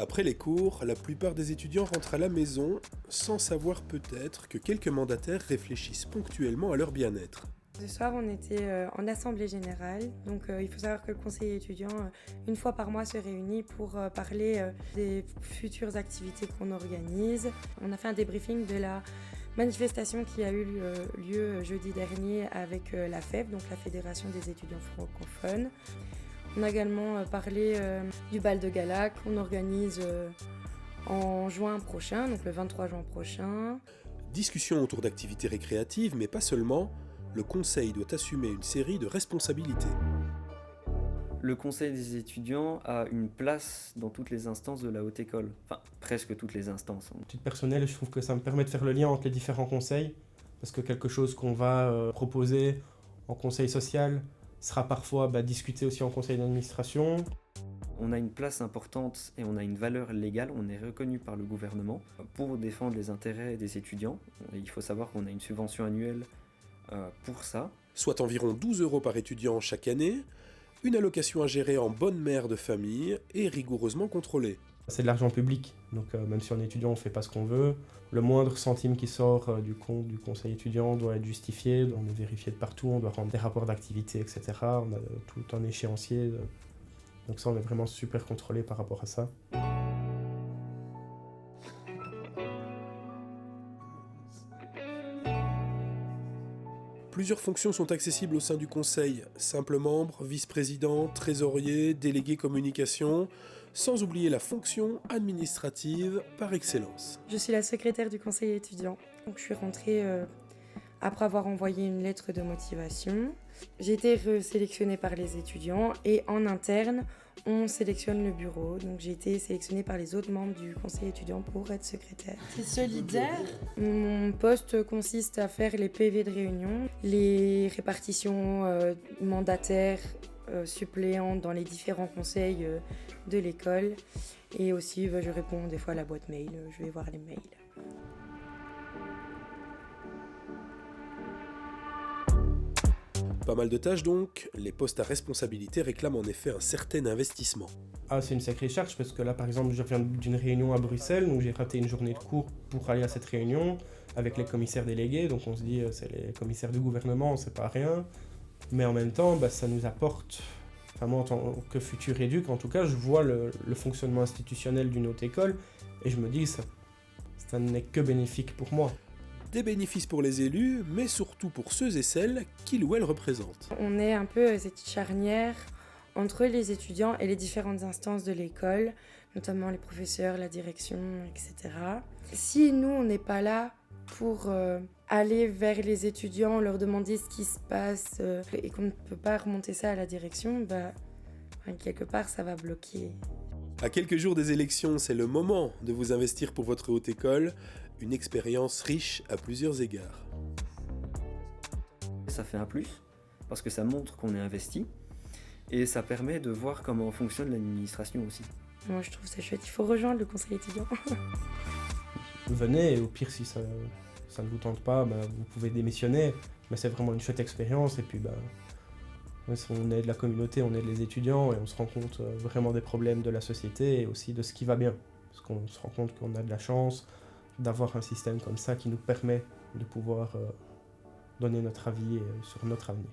Après les cours, la plupart des étudiants rentrent à la maison sans savoir peut-être que quelques mandataires réfléchissent ponctuellement à leur bien-être. Ce soir, on était en assemblée générale. Donc, il faut savoir que le conseil étudiant, une fois par mois, se réunit pour parler des futures activités qu'on organise. On a fait un débriefing de la manifestation qui a eu lieu jeudi dernier avec la FEF, donc la Fédération des étudiants francophones. On a également parlé du bal de gala qu'on organise en juin prochain, donc le 23 juin prochain. Discussion autour d'activités récréatives, mais pas seulement. Le conseil doit assumer une série de responsabilités. Le conseil des étudiants a une place dans toutes les instances de la haute école. Enfin, presque toutes les instances. À titre personnel, je trouve que ça me permet de faire le lien entre les différents conseils, parce que quelque chose qu'on va proposer en conseil social sera parfois discuté aussi en conseil d'administration. On a une place importante et on a une valeur légale, on est reconnu par le gouvernement pour défendre les intérêts des étudiants. Il faut savoir qu'on a une subvention annuelle pour ça. Soit environ 12 € par étudiant chaque année, une allocation à gérer en bonne mère de famille et rigoureusement contrôlée. C'est de l'argent public, donc même si on est étudiant, on ne fait pas ce qu'on veut. Le moindre centime qui sort du compte du conseil étudiant doit être justifié, on est vérifié de partout, on doit rendre des rapports d'activité, etc. On a tout un échéancier, donc ça on est vraiment super contrôlé par rapport à ça. Plusieurs fonctions sont accessibles au sein du conseil, simple membre, vice-président, trésorier, délégué communication, sans oublier la fonction administrative par excellence. Je suis la secrétaire du conseil étudiant, donc je suis rentrée après avoir envoyé une lettre de motivation. J'ai été sélectionnée par les étudiants et en interne, on sélectionne le bureau. Donc j'ai été sélectionnée par les autres membres du conseil étudiant pour être secrétaire. C'est solidaire. Mon poste consiste à faire les PV de réunion, les répartitions mandataires, suppléants dans les différents conseils de l'école. Et aussi, je réponds des fois à la boîte mail, je vais voir les mails. Pas mal de tâches donc, les postes à responsabilité réclament en effet un certain investissement. Ah, c'est une sacrée charge parce que là, par exemple, je reviens d'une réunion à Bruxelles, donc j'ai raté une journée de cours pour aller à cette réunion avec les commissaires délégués, donc on se dit c'est les commissaires du gouvernement, c'est pas rien. Mais en même temps, ça nous apporte, enfin moi en tant que futur éduc, en tout cas, je vois le fonctionnement institutionnel d'une haute école et je me dis ça n'est que bénéfique pour moi. Des bénéfices pour les élus, mais surtout pour ceux et celles qu'ils ou elles représentent. On est un peu cette charnière entre les étudiants et les différentes instances de l'école, notamment les professeurs, la direction, etc. Si nous, on n'est pas là pour aller vers les étudiants, leur demander ce qui se passe et qu'on ne peut pas remonter ça à la direction, quelque part, ça va bloquer. À quelques jours des élections, c'est le moment de vous investir pour votre haute école, une expérience riche à plusieurs égards. Ça fait un plus, parce que ça montre qu'on est investi, et ça permet de voir comment fonctionne l'administration aussi. Moi je trouve ça chouette, il faut rejoindre le conseil étudiant. Venez, et au pire si ça ne vous tente pas, vous pouvez démissionner, mais c'est vraiment une chouette expérience, et puis on aide la communauté, on aide les étudiants, et on se rend compte vraiment des problèmes de la société, et aussi de ce qui va bien. Parce qu'on se rend compte qu'on a de la chance d'avoir un système comme ça qui nous permet de pouvoir donner notre avis sur notre avenir.